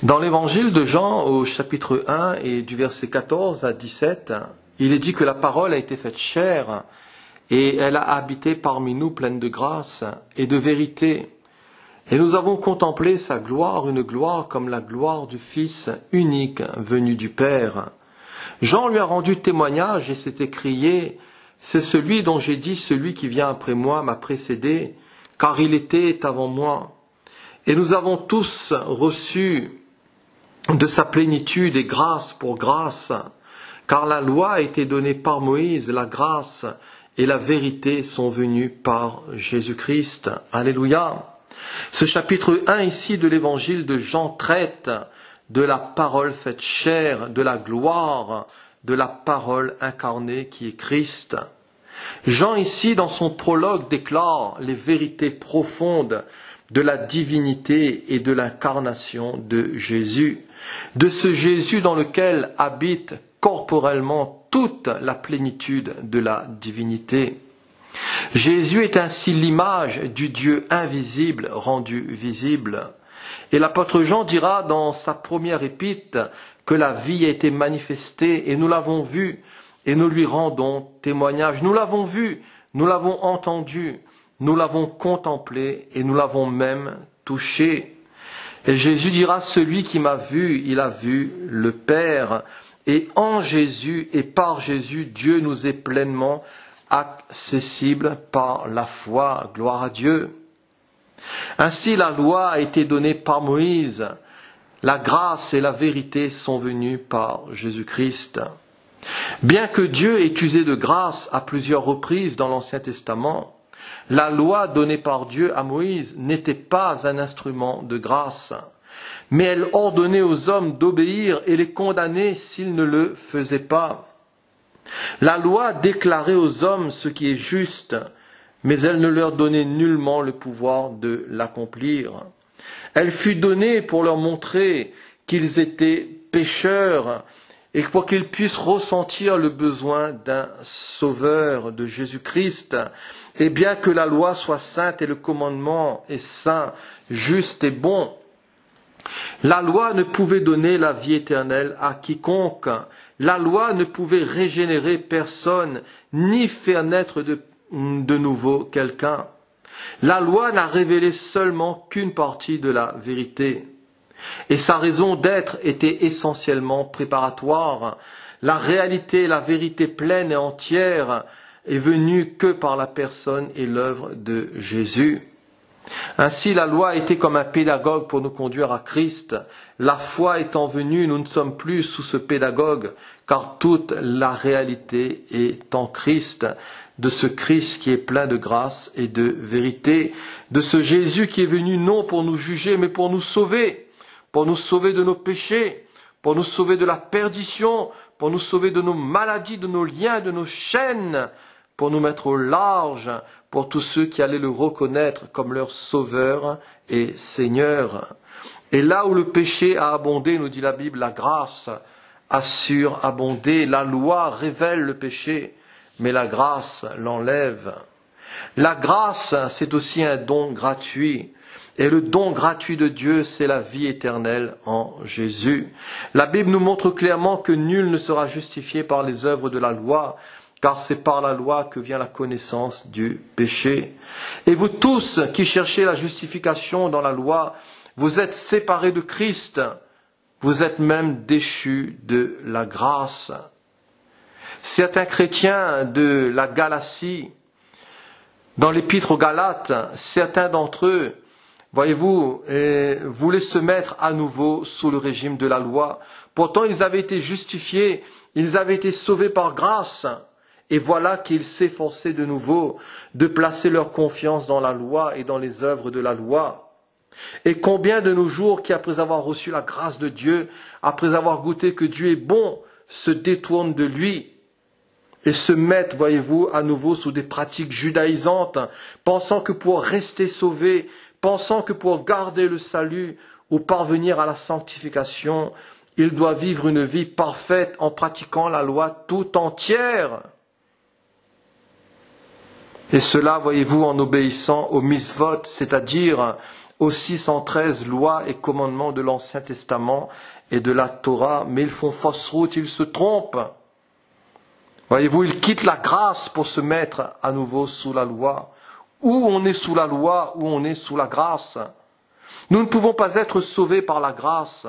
Dans l'évangile de Jean, au chapitre 1 et du verset 14 à 17, il est dit que la parole a été faite chair et elle a habité parmi nous pleine de grâce et de vérité. Et nous avons contemplé sa gloire, une gloire comme la gloire du Fils unique venu du Père. Jean lui a rendu témoignage et s'est écrié « C'est celui dont j'ai dit, celui qui vient après moi m'a précédé, car il était avant moi. » Et nous avons tous reçu de sa plénitude et grâce pour grâce, car la loi a été donnée par Moïse, la grâce et la vérité sont venues par Jésus-Christ. Alléluia. Ce chapitre 1 ici de l'évangile de Jean traite de la parole faite chair, de la gloire, de la parole incarnée qui est Christ. Jean ici dans son prologue déclare les vérités profondes de la divinité et de l'incarnation de Jésus, de ce Jésus dans lequel habite corporellement toute la plénitude de la divinité. Jésus est ainsi l'image du Dieu invisible rendu visible. Et l'apôtre Jean dira dans sa première épître que la vie a été manifestée et nous l'avons vue et nous lui rendons témoignage. Nous l'avons vu, nous l'avons entendu, nous l'avons contemplé et nous l'avons même touché. Et Jésus dira, celui qui m'a vu, il a vu le Père. Et en Jésus et par Jésus, Dieu nous est pleinement accessible par la foi. Gloire à Dieu. Ainsi, la loi a été donnée par Moïse. La grâce et la vérité sont venues par Jésus-Christ. Bien que Dieu ait usé de grâce à plusieurs reprises dans l'Ancien Testament, la loi donnée par Dieu à Moïse n'était pas un instrument de grâce, mais elle ordonnait aux hommes d'obéir et les condamnait s'ils ne le faisaient pas. La loi déclarait aux hommes ce qui est juste, mais elle ne leur donnait nullement le pouvoir de l'accomplir. Elle fut donnée pour leur montrer qu'ils étaient pécheurs et pour qu'ils puissent ressentir le besoin d'un sauveur, de Jésus-Christ. Et bien que la loi soit sainte et le commandement est saint, juste et bon, la loi ne pouvait donner la vie éternelle à quiconque. La loi ne pouvait régénérer personne, ni faire naître de nouveau quelqu'un. La loi n'a révélé seulement qu'une partie de la vérité. Et sa raison d'être était essentiellement préparatoire. La réalité, la vérité pleine et entière est venue que par la personne et l'œuvre de Jésus. Ainsi, la loi était comme un pédagogue pour nous conduire à Christ. La foi étant venue, nous ne sommes plus sous ce pédagogue, car toute la réalité est en Christ, de ce Christ qui est plein de grâce et de vérité, de ce Jésus qui est venu non pour nous juger, mais pour nous sauver de nos péchés, pour nous sauver de la perdition, pour nous sauver de nos maladies, de nos liens, de nos chaînes, pour nous mettre au large, pour tous ceux qui allaient le reconnaître comme leur sauveur et Seigneur. Et là où le péché a abondé, nous dit la Bible, la grâce a surabondé. La loi révèle le péché, mais la grâce l'enlève. La grâce, c'est aussi un don gratuit. Et le don gratuit de Dieu, c'est la vie éternelle en Jésus. La Bible nous montre clairement que nul ne sera justifié par les œuvres de la loi, car c'est par la loi que vient la connaissance du péché. Et vous tous qui cherchez la justification dans la loi, vous êtes séparés de Christ, vous êtes même déchus de la grâce. Certains chrétiens de la Galatie, dans l'épître aux Galates, certains d'entre eux, voyez-vous, voulaient se mettre à nouveau sous le régime de la loi. Pourtant, ils avaient été justifiés, ils avaient été sauvés par grâce. Et voilà qu'ils s'efforçaient de nouveau de placer leur confiance dans la loi et dans les œuvres de la loi. Et combien de nos jours qui, après avoir reçu la grâce de Dieu, après avoir goûté que Dieu est bon, se détournent de lui et se mettent, voyez-vous, à nouveau sous des pratiques judaïsantes, pensant que pour rester sauvés, pensant que pour garder le salut ou parvenir à la sanctification, il doit vivre une vie parfaite en pratiquant la loi tout entière. Et cela, voyez-vous, en obéissant au misvot, c'est-à-dire aux 613 lois et commandements de l'Ancien Testament et de la Torah, mais ils font fausse route, ils se trompent. Voyez-vous, ils quittent la grâce pour se mettre à nouveau sous la loi. Ou on est sous la loi, ou on est sous la grâce. Nous ne pouvons pas être sauvés par la grâce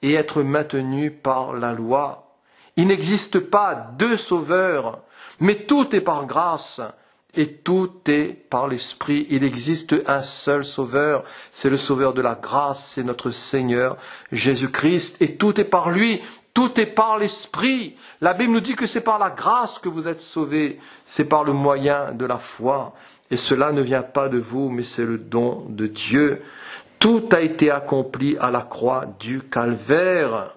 et être maintenus par la loi. Il n'existe pas deux sauveurs, mais tout est par grâce et tout est par l'Esprit. Il existe un seul sauveur, c'est le sauveur de la grâce, c'est notre Seigneur Jésus-Christ, et tout est par lui, tout est par l'Esprit. La Bible nous dit que c'est par la grâce que vous êtes sauvés, c'est par le moyen de la foi, et cela ne vient pas de vous, mais c'est le don de Dieu. Tout a été accompli à la croix du Calvaire.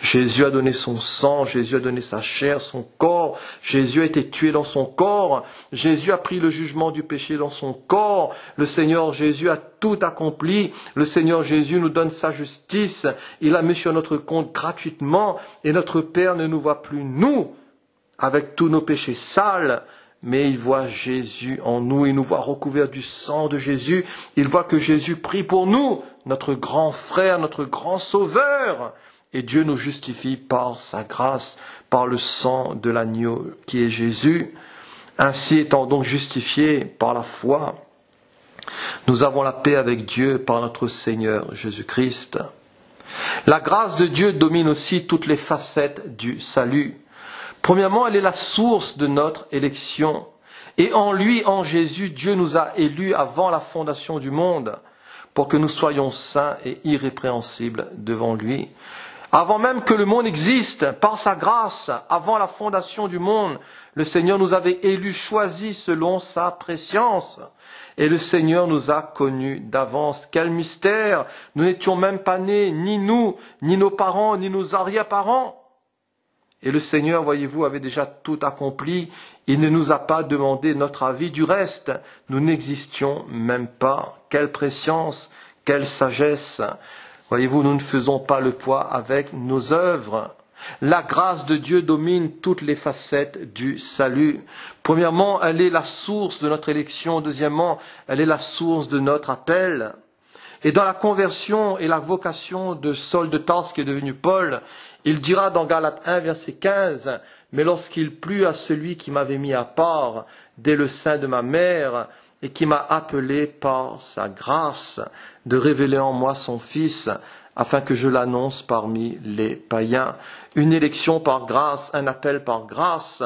Jésus a donné son sang, Jésus a donné sa chair, son corps, Jésus a été tué dans son corps, Jésus a pris le jugement du péché dans son corps, le Seigneur Jésus a tout accompli, le Seigneur Jésus nous donne sa justice, il a mis sur notre compte gratuitement, et notre Père ne nous voit plus nous, avec tous nos péchés sales, mais il voit Jésus en nous, il nous voit recouverts du sang de Jésus, il voit que Jésus prie pour nous, notre grand frère, notre grand sauveur. Et Dieu nous justifie par sa grâce, par le sang de l'agneau qui est Jésus. Ainsi étant donc justifiés par la foi, nous avons la paix avec Dieu par notre Seigneur Jésus-Christ. La grâce de Dieu domine aussi toutes les facettes du salut. Premièrement, elle est la source de notre élection. Et en lui, en Jésus, Dieu nous a élus avant la fondation du monde, pour que nous soyons saints et irrépréhensibles devant lui. Avant même que le monde existe, par sa grâce, avant la fondation du monde, le Seigneur nous avait élus, choisis selon sa prescience. Et le Seigneur nous a connus d'avance. Quel mystère! Nous n'étions même pas nés, ni nous, ni nos parents, ni nos arrière-parents. Et le Seigneur, voyez-vous, avait déjà tout accompli. Il ne nous a pas demandé notre avis. Du reste, nous n'existions même pas. Quelle prescience, quelle sagesse! Voyez-vous, nous ne faisons pas le poids avec nos œuvres. La grâce de Dieu domine toutes les facettes du salut. Premièrement, elle est la source de notre élection. Deuxièmement, elle est la source de notre appel. Et dans la conversion et la vocation de Saul de Tarse qui est devenu Paul, il dira dans Galates 1, verset 15, « Mais lorsqu'il plut à celui qui m'avait mis à part dès le sein de ma mère et qui m'a appelé par sa grâce, de révéler en moi son Fils, afin que je l'annonce parmi les païens. » Une élection par grâce, un appel par grâce.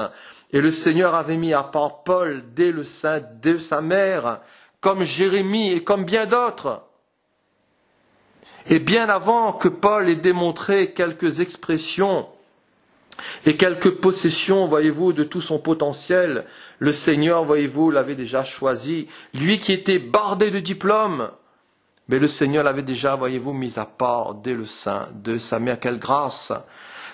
Et le Seigneur avait mis à part Paul dès le sein de sa mère, comme Jérémie et comme bien d'autres. Et bien avant que Paul ait démontré quelques expressions et quelques possessions, voyez-vous, de tout son potentiel, le Seigneur, voyez-vous, l'avait déjà choisi. Lui qui était bardé de diplômes, mais le Seigneur l'avait déjà, voyez-vous, mis à part dès le sein de sa mère. Quelle grâce!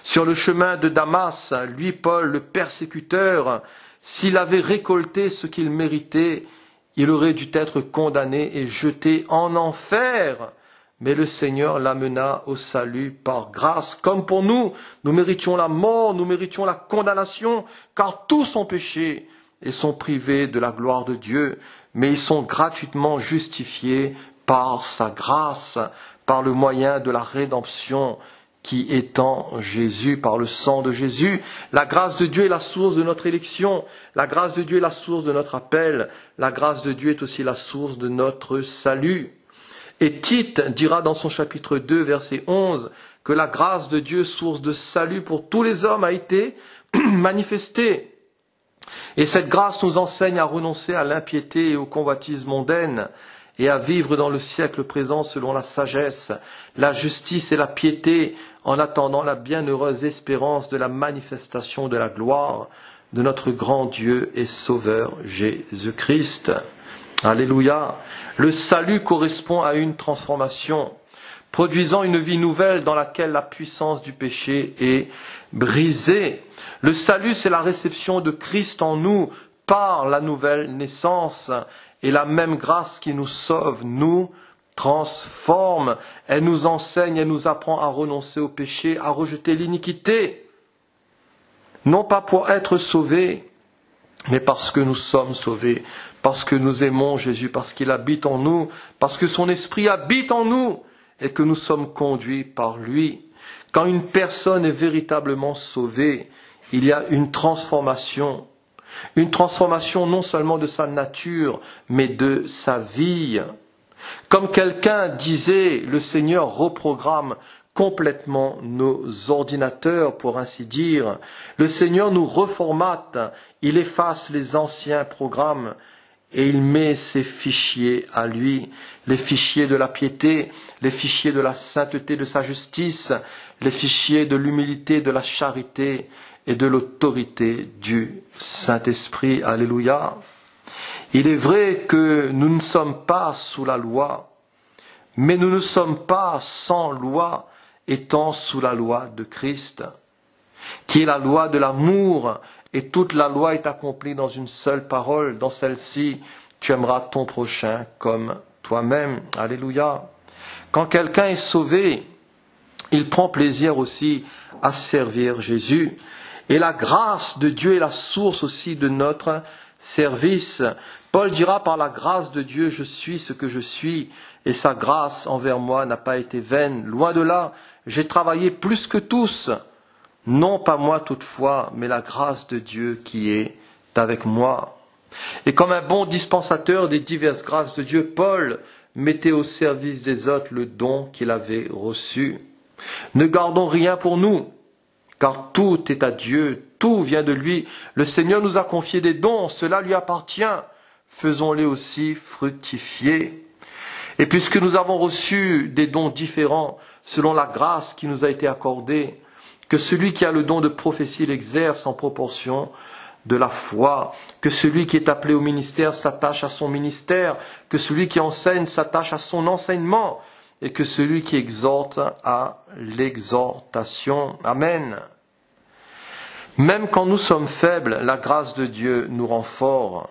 Sur le chemin de Damas, lui, Paul, le persécuteur, s'il avait récolté ce qu'il méritait, il aurait dû être condamné et jeté en enfer. Mais le Seigneur l'amena au salut par grâce. Comme pour nous, nous méritions la mort, nous méritions la condamnation, car tous ont péché et sont privés de la gloire de Dieu. Mais ils sont gratuitement justifiés par sa grâce, par le moyen de la rédemption qui est en Jésus, par le sang de Jésus. La grâce de Dieu est la source de notre élection. La grâce de Dieu est la source de notre appel. La grâce de Dieu est aussi la source de notre salut. Et Tite dira dans son chapitre 2, verset 11, que la grâce de Dieu, source de salut pour tous les hommes, a été manifestée. Et cette grâce nous enseigne à renoncer à l'impiété et aux convoitises mondaines et à vivre dans le siècle présent selon la sagesse, la justice et la piété, en attendant la bienheureuse espérance de la manifestation de la gloire de notre grand Dieu et Sauveur Jésus-Christ. Alléluia. Le salut correspond à une transformation, produisant une vie nouvelle dans laquelle la puissance du péché est brisée. Le salut, c'est la réception de Christ en nous par la nouvelle naissance. Et la même grâce qui nous sauve, nous transforme. Elle nous enseigne, elle nous apprend à renoncer au péché, à rejeter l'iniquité. Non pas pour être sauvés, mais parce que nous sommes sauvés. parce que nous aimons Jésus, parce qu'il habite en nous, parce que son esprit habite en nous et que nous sommes conduits par lui. Quand une personne est véritablement sauvée, il y a une transformation non seulement de sa nature, mais de sa vie. Comme quelqu'un disait, le Seigneur reprogramme complètement nos ordinateurs, pour ainsi dire. Le Seigneur nous reformate, il efface les anciens programmes et il met ses fichiers à lui, les fichiers de la piété, les fichiers de la sainteté, de sa justice, les fichiers de l'humilité, de la charité et de l'autorité du Saint-Esprit. Alléluia. Il est vrai que nous ne sommes pas sous la loi, mais nous ne sommes pas sans loi, étant sous la loi de Christ, qui est la loi de l'amour, et toute la loi est accomplie dans une seule parole. Dans celle-ci, tu aimeras ton prochain comme toi-même. Alléluia. Quand quelqu'un est sauvé, il prend plaisir aussi à servir Jésus. Et la grâce de Dieu est la source aussi de notre service. Paul dira, par la grâce de Dieu, je suis ce que je suis, et sa grâce envers moi n'a pas été vaine. Loin de là, j'ai travaillé plus que tous. Non pas moi toutefois, mais la grâce de Dieu qui est avec moi. Et comme un bon dispensateur des diverses grâces de Dieu, Paul mettait au service des autres le don qu'il avait reçu. Ne gardons rien pour nous, car tout est à Dieu, tout vient de lui. Le Seigneur nous a confié des dons, cela lui appartient. Faisons-les aussi fructifier. Et puisque nous avons reçu des dons différents, selon la grâce qui nous a été accordée, que celui qui a le don de prophétie l'exerce en proportion de la foi, que celui qui est appelé au ministère s'attache à son ministère, que celui qui enseigne s'attache à son enseignement, et que celui qui exhorte à l'exhortation. Amen. Même quand nous sommes faibles, la grâce de Dieu nous rend forts.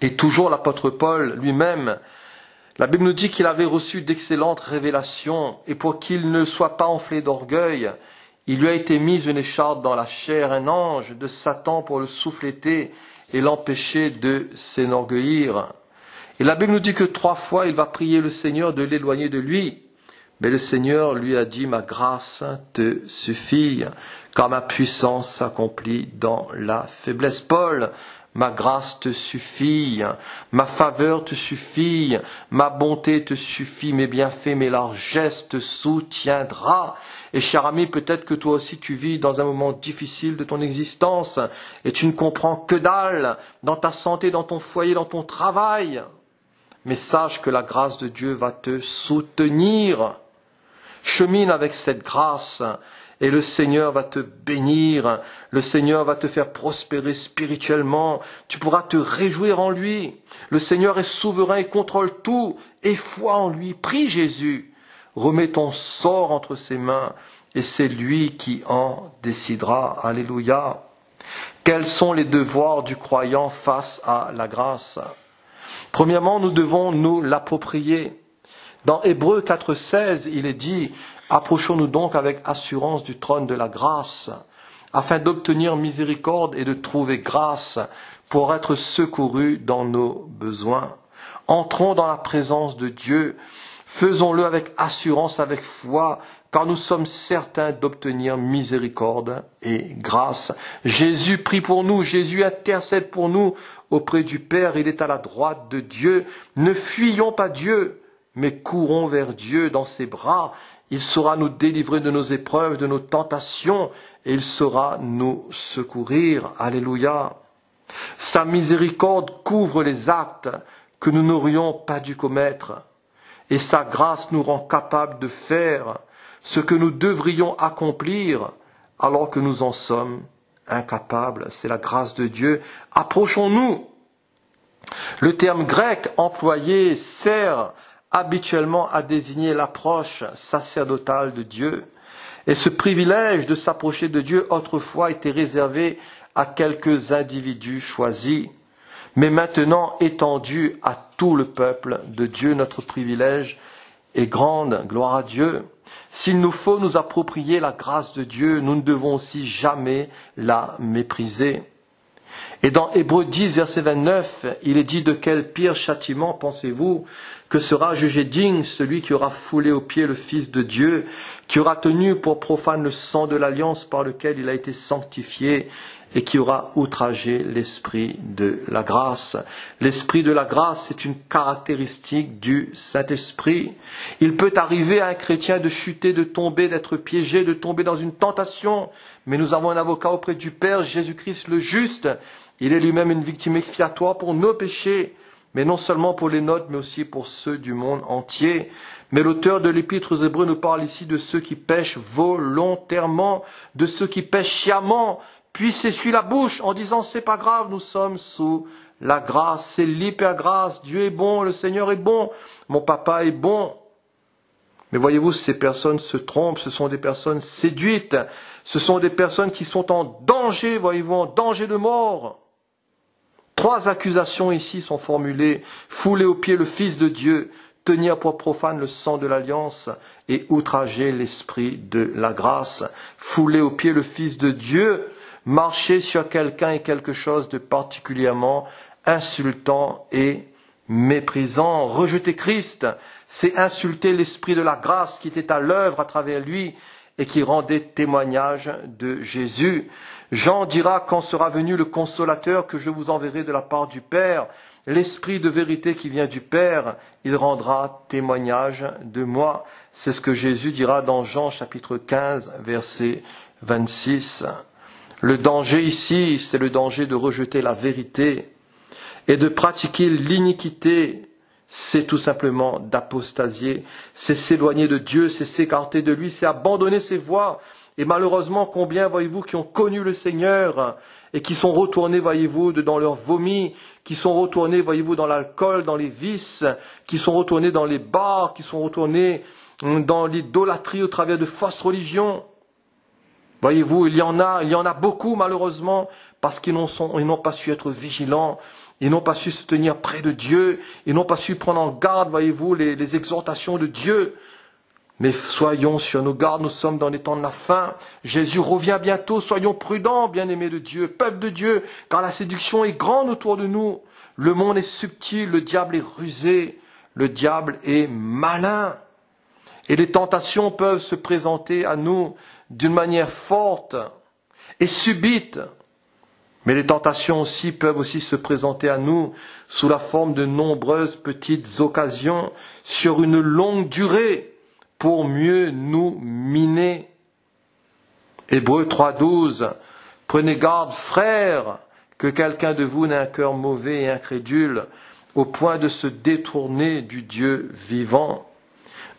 Et toujours l'apôtre Paul lui-même, la Bible nous dit qu'il avait reçu d'excellentes révélations, et pour qu'il ne soit pas enflé d'orgueil, il lui a été mis une écharpe dans la chair, un ange de Satan pour le souffléter et l'empêcher de s'enorgueillir. Et la Bible nous dit que 3 fois il va prier le Seigneur de l'éloigner de lui. Mais le Seigneur lui a dit, ma grâce te suffit, car ma puissance s'accomplit dans la faiblesse. Paul, ma grâce te suffit, ma faveur te suffit, ma bonté te suffit, mes bienfaits, mes largesses te soutiendra. Et cher ami, peut-être que toi aussi tu vis dans un moment difficile de ton existence et tu ne comprends que dalle dans ta santé, dans ton foyer, dans ton travail. Mais sache que la grâce de Dieu va te soutenir. Chemine avec cette grâce et le Seigneur va te bénir. Le Seigneur va te faire prospérer spirituellement. Tu pourras te réjouir en lui. Le Seigneur est souverain et contrôle tout. Et foi en lui. Prie Jésus. Remets ton sort entre ses mains et c'est lui qui en décidera. Alléluia. Quels sont les devoirs du croyant face à la grâce? Premièrement, nous devons nous l'approprier. Dans Hébreux 4,16, il est dit « Approchons-nous donc avec assurance du trône de la grâce, afin d'obtenir miséricorde et de trouver grâce pour être secourus dans nos besoins. Entrons dans la présence de Dieu, faisons-le avec assurance, avec foi, car nous sommes certains d'obtenir miséricorde et grâce. Jésus prie pour nous, Jésus intercède pour nous auprès du Père, il est à la droite de Dieu. Ne fuyons pas Dieu, mais courons vers Dieu dans ses bras. Il saura nous délivrer de nos épreuves, de nos tentations, et il saura nous secourir. Alléluia. Sa miséricorde couvre les actes que nous n'aurions pas dû commettre, et sa grâce nous rend capables de faire ce que nous devrions accomplir alors que nous en sommes incapables. C'est la grâce de Dieu. Approchons-nous. Le terme grec employé sert habituellement à désigner l'approche sacerdotale de Dieu. Et ce privilège de s'approcher de Dieu autrefois était réservé à quelques individus choisis, mais maintenant étendu à tout le peuple de Dieu. Notre privilège est grande, gloire à Dieu. S'il nous faut nous approprier la grâce de Dieu, nous ne devons aussi jamais la mépriser. Et dans Hébreux 10, verset 29, il est dit: de quel pire châtiment pensez-vous que sera jugé digne celui qui aura foulé aux pieds le Fils de Dieu, qui aura tenu pour profane le sang de l'alliance par lequel il a été sanctifié, et qui aura outragé l'Esprit de la grâce. L'Esprit de la grâce, c'est une caractéristique du Saint-Esprit. Il peut arriver à un chrétien de chuter, de tomber, d'être piégé, de tomber dans une tentation, mais nous avons un avocat auprès du Père, Jésus-Christ le juste. Il est lui-même une victime expiatoire pour nos péchés, mais non seulement pour les nôtres, mais aussi pour ceux du monde entier. Mais l'auteur de l'Épître aux Hébreux nous parle ici de ceux qui pêchent volontairement, de ceux qui pêchent sciemment, puis s'essuie la bouche en disant: c'est pas grave, nous sommes sous la grâce, c'est l'hypergrâce, Dieu est bon, le Seigneur est bon, mon papa est bon. Mais voyez-vous, ces personnes se trompent, ce sont des personnes séduites, ce sont des personnes qui sont en danger, voyez-vous, en danger de mort. 3 accusations ici sont formulées: fouler aux pieds le Fils de Dieu, tenir pour profane le sang de l'alliance et outrager l'Esprit de la grâce. Fouler aux pieds le Fils de Dieu, marcher sur quelqu'un et quelque chose de particulièrement insultant et méprisant. Rejeter Christ, c'est insulter l'Esprit de la grâce qui était à l'œuvre à travers lui et qui rendait témoignage de Jésus. Jean dira: quand sera venu le Consolateur que je vous enverrai de la part du Père, l'Esprit de vérité qui vient du Père, il rendra témoignage de moi. C'est ce que Jésus dira dans Jean chapitre 15, verset 26. Le danger ici, c'est le danger de rejeter la vérité et de pratiquer l'iniquité. C'est tout simplement d'apostasier, c'est s'éloigner de Dieu, c'est s'écarter de lui, c'est abandonner ses voies. Et malheureusement, combien, voyez-vous, qui ont connu le Seigneur et qui sont retournés, voyez-vous, dans leur vomi, qui sont retournés, voyez-vous, dans l'alcool, dans les vices, qui sont retournés dans les bars, qui sont retournés dans l'idolâtrie au travers de fausses religions. Voyez-vous, il y en a beaucoup, malheureusement, parce qu'ils n'ont pas su être vigilants, ils n'ont pas su se tenir près de Dieu, ils n'ont pas su prendre en garde, voyez-vous, les exhortations de Dieu. Mais soyons sur nos gardes, nous sommes dans les temps de la fin. Jésus revient bientôt, soyons prudents, bien-aimés de Dieu, peuple de Dieu, car la séduction est grande autour de nous. Le monde est subtil, le diable est rusé, le diable est malin. Et les tentations peuvent se présenter à nous d'une manière forte et subite. Mais les tentations aussi peuvent aussi se présenter à nous sous la forme de nombreuses petites occasions sur une longue durée pour mieux nous miner. Hébreux 3.12. Prenez garde, frères, que quelqu'un de vous n'ait un cœur mauvais et incrédule, au point de se détourner du Dieu vivant.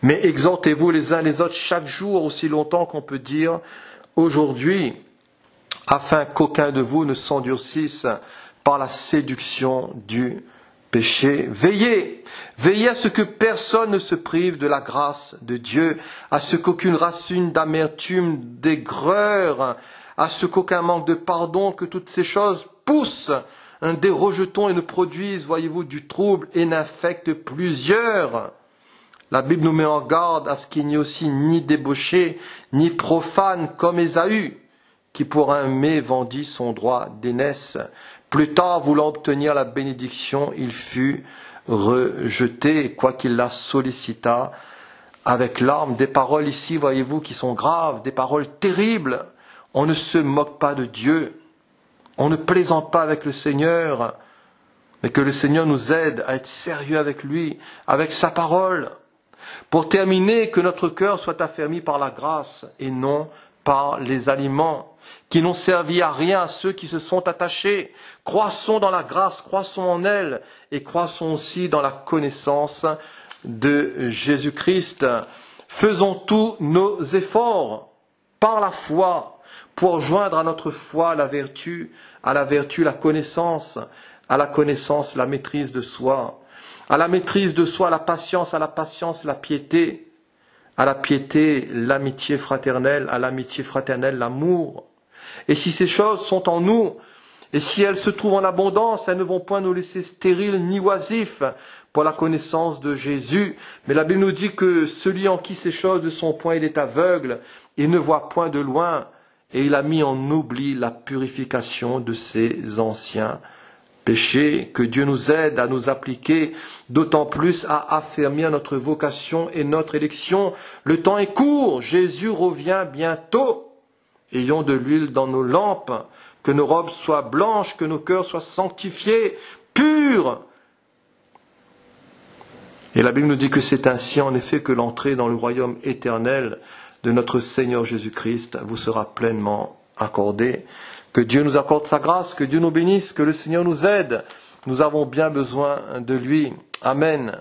Mais exhortez-vous les uns les autres chaque jour, aussi longtemps qu'on peut dire aujourd'hui, afin qu'aucun de vous ne s'endurcisse par la séduction du péché. Veillez à ce que personne ne se prive de la grâce de Dieu, à ce qu'aucune racine d'amertume, d'aigreur, à ce qu'aucun manque de pardon, que toutes ces choses poussent des rejetons et ne produisent, voyez-vous, du trouble et n'infectent plusieurs. La Bible nous met en garde à ce qu'il n'y ait aussi ni débauché, ni profane comme Ésaü, qui pour un mets vendit son droit d'aînesse. Plus tard, voulant obtenir la bénédiction, il fut rejeté, quoiqu'il la sollicita avec larmes. Des paroles ici, voyez-vous, qui sont graves, des paroles terribles. On ne se moque pas de Dieu, on ne plaisante pas avec le Seigneur, mais que le Seigneur nous aide à être sérieux avec lui, avec sa parole. Pour terminer, que notre cœur soit affermi par la grâce et non par les aliments qui n'ont servi à rien à ceux qui se sont attachés. Croissons dans la grâce, croissons en elle et croissons aussi dans la connaissance de Jésus-Christ. Faisons tous nos efforts par la foi pour joindre à notre foi la vertu, à la vertu la connaissance, à la connaissance la maîtrise de soi, à la maîtrise de soi la patience, à la patience la piété, à la piété l'amitié fraternelle, à l'amitié fraternelle l'amour. Et si ces choses sont en nous, et si elles se trouvent en abondance, elles ne vont point nous laisser stériles ni oisifs pour la connaissance de Jésus. Mais la Bible nous dit que celui en qui ces choses ne sont point, il est aveugle, il ne voit point de loin, et il a mis en oubli la purification de ses anciens péchés. Que Dieu nous aide à nous appliquer d'autant plus à affermir notre vocation et notre élection. Le temps est court, Jésus revient bientôt. Ayons de l'huile dans nos lampes, que nos robes soient blanches, que nos cœurs soient sanctifiés, purs. Et la Bible nous dit que c'est ainsi en effet que l'entrée dans le royaume éternel de notre Seigneur Jésus-Christ vous sera pleinement accordée. Que Dieu nous accorde sa grâce, que Dieu nous bénisse, que le Seigneur nous aide. Nous avons bien besoin de lui. Amen.